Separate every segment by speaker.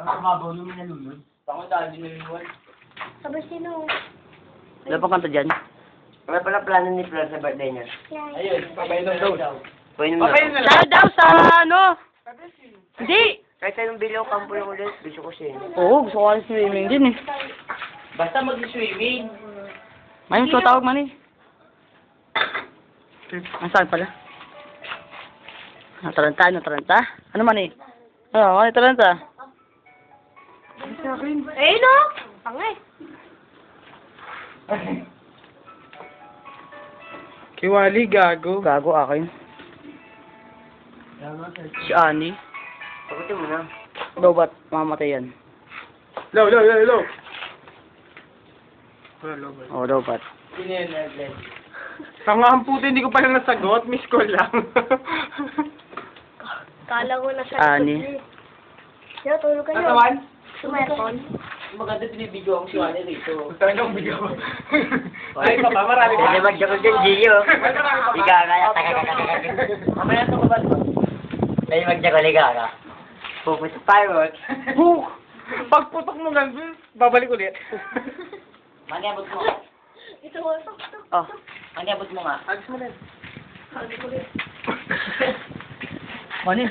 Speaker 1: mababaw yung nalulod. Ako dahil nalulod.
Speaker 2: Sabi sino?
Speaker 3: Wala pang kanta dyan?
Speaker 1: Wala pala plano ni Flor sa birthday niya. Ayun, papainom daw.
Speaker 3: Papainom na.
Speaker 1: Papainom na
Speaker 3: Tayo daw sa ano? Hindi!
Speaker 1: Kahit anong bilaw kampo yung ulit, gusto ko siya.
Speaker 3: Oo, gusto ko alis swimming din eh.
Speaker 1: Basta mag-swimming.
Speaker 3: May tawag man eh. Saan pala? Nataranta? Ano man eh? Ano taranta?
Speaker 2: Eh, no? Pangay.
Speaker 1: Kiwali, gago.
Speaker 3: Gago akin. Si Ani.
Speaker 1: Sagutin mo na.
Speaker 3: Daw ba't mamatay yan?
Speaker 1: Low.
Speaker 3: Oo, daw ba't?
Speaker 1: Tanga ang puto, hindi ko pala nasagot. Miss call lang.
Speaker 2: Kala ko na
Speaker 3: Si Ani.
Speaker 2: Yo, tulog kayo.
Speaker 1: Katawan?
Speaker 2: Sumerton.
Speaker 1: Maganda binibidyo ang siwali rito. Talagang bigyo. Ay, pa ba? Marami pa.
Speaker 3: Hindi mag-joke dyan, Gio.
Speaker 1: Ika kaya. Mamaya ito ba ba?
Speaker 3: Hindi mag-joke ka.
Speaker 1: Focus pilot. Book! Pagputok mo ganun, babalik ulit.
Speaker 3: Maniabot mo.
Speaker 2: Ito mo.
Speaker 3: Oh, maniabot mo nga.
Speaker 1: Agos mo rin.
Speaker 3: Mani.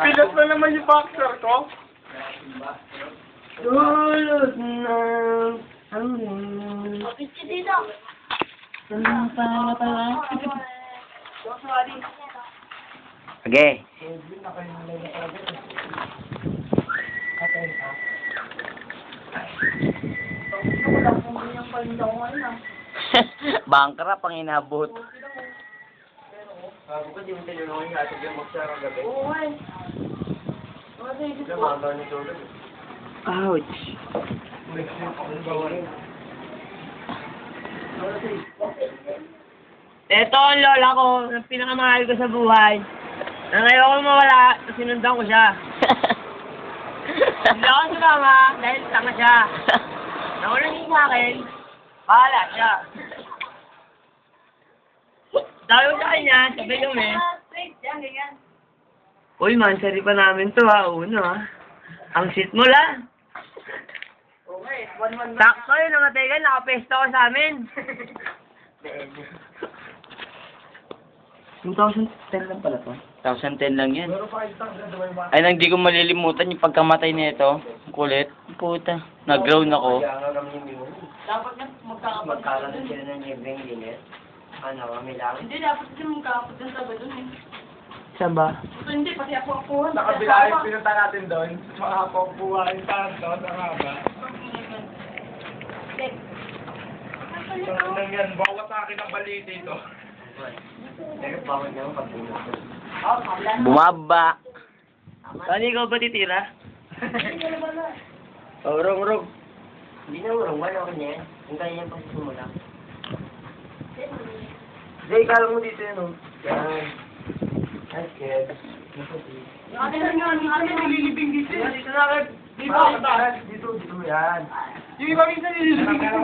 Speaker 1: Pilas na naman yung boxer ko. Dulot na hanggang.
Speaker 2: Picture dito.
Speaker 3: Okay. Bangkara pang inabot.
Speaker 1: Bago ka di mo tinulungan yung ating yung boxer ang gabi.
Speaker 2: Oo, ay.
Speaker 1: Lamaga ni Dulot.
Speaker 3: Ouch.
Speaker 4: Ito ang lola ko, ang pinakamahal ko sa buhay. Na ngayon ko mawala, sinundan ko siya. Hindi ako sumama dahil tanga siya. Nawalan niya sa akin, bahala siya. Sabi ko sa kanya, sabi kami, uy man, sari pa namin to ha, uno ha. Ang sit mo lang. Sakto yun, namatay ka, nakapesto ko sa amin.
Speaker 3: 2010 lang pala to. 2010 lang yan. Ay, nang di ko malilimutan yung pagkamatay nito. Kulit. Puta. Nag-ground ako.
Speaker 1: Dapat na magkakaroon sila ng libreng dinner. Ano, kami lang.
Speaker 4: Hindi, dapat kasi magkakapot ng sabi dun eh.
Speaker 3: Saan ba?
Speaker 4: Hindi, pati ako.
Speaker 1: Sa kabila yung pinunta natin doon, makakapubuhain pa doon, ang haba. Ang yan, bawat sa akin ang bali dito. Pero bawat naman pag-ulat.
Speaker 3: Bumaba.
Speaker 4: Saan ikaw ba titira?
Speaker 3: Rong.
Speaker 1: Hindi na urong, wala ko niya. Ang kanya pa simula. Hindi, ikaw mo dito yun, oh. Yan. Ay, kid.
Speaker 4: Yung atin nililibing dito.
Speaker 1: Dito na agad. Dito, yan.
Speaker 4: Yung iba minsan nililibing dito.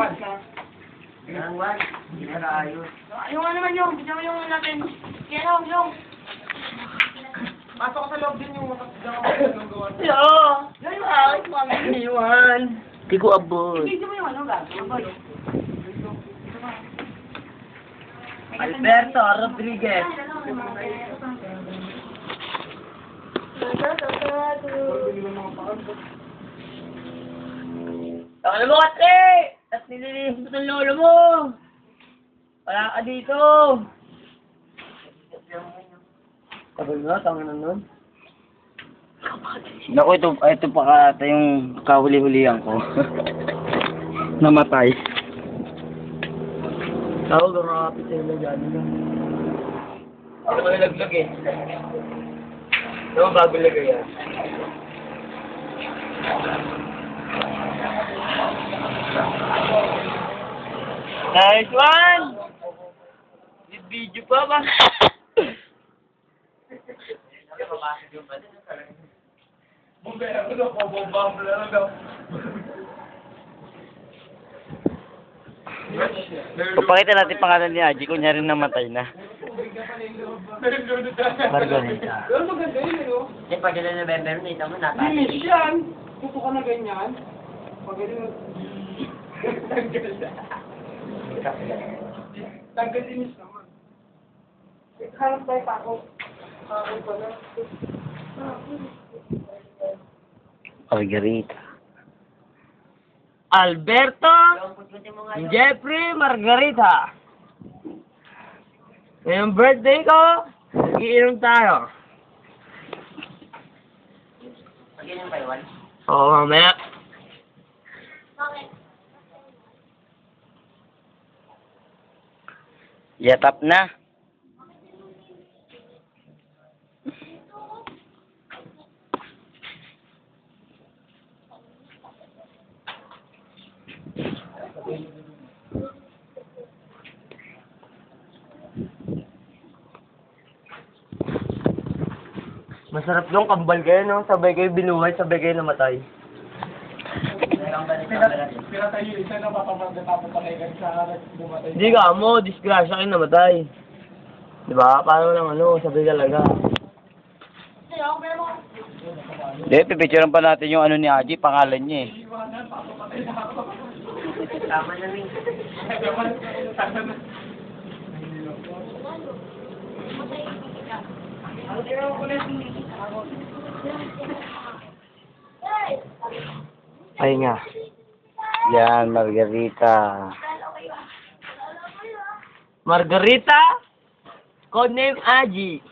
Speaker 1: Yan, Juan. Hindi ka naayos.
Speaker 4: Yung ano naman yung, bigyan mo yung natin. Kaya yung.
Speaker 1: Pasok ko sa loob din yung matapos gawa.
Speaker 4: Oo. Yung ayos mo kami.
Speaker 3: Iwan. Di ko abot.
Speaker 4: Bigyan mo yung ano, gago.
Speaker 1: Alberto Rodriguez.
Speaker 4: Ano mo kasi? At nililinis mo ng lolo mo. Wala ka dito.
Speaker 1: Sabi nga, tanga na nun.
Speaker 3: Naku, ito pa ata yung kahuli-hulihan ko. Namatay.
Speaker 1: Tawag ang rapid sa'yo na dyan. Ano ba nalaglag eh? Ano bago lagay yan?
Speaker 4: Nice one! May video pa ba?
Speaker 1: Bumbera ko daw, pabomba mo lang daw.
Speaker 3: Papakita natin pangalan ni Aji, kunyari namatay na. Margarita.
Speaker 1: Pero maganda yun, no?
Speaker 4: Hindi, pag ilan November, nito mo
Speaker 1: Linis yan. Puto ka na ganyan. Pag ganyan. Tanggal na. Tanggal linis naman. Hanap tayo pa ako. Hanap pa na.
Speaker 3: Margarita.
Speaker 4: Alberto Jeffrey Margarita. Ngayong birthday ko, iinom tayo.
Speaker 3: Mag-inom kayo, Juan?
Speaker 4: Oo, mamaya.
Speaker 2: Bakit?
Speaker 3: Yatap na.
Speaker 4: Masarap yung kambal kayo, no? Sabay kayo binuhay, sabay kayo namatay.
Speaker 1: Pinatay yung isa na papapatay ka sa bumatay.
Speaker 4: Hindi ka mo, disgrasya kayo namatay. Di ba? Paano lang sabay talaga.
Speaker 3: Hindi, pipicturean pa natin yung ano ni Aji, pangalan niya eh.
Speaker 4: Tama na rin.
Speaker 3: Ay nga. Yan, Margarita.
Speaker 4: Margarita, codename Aji.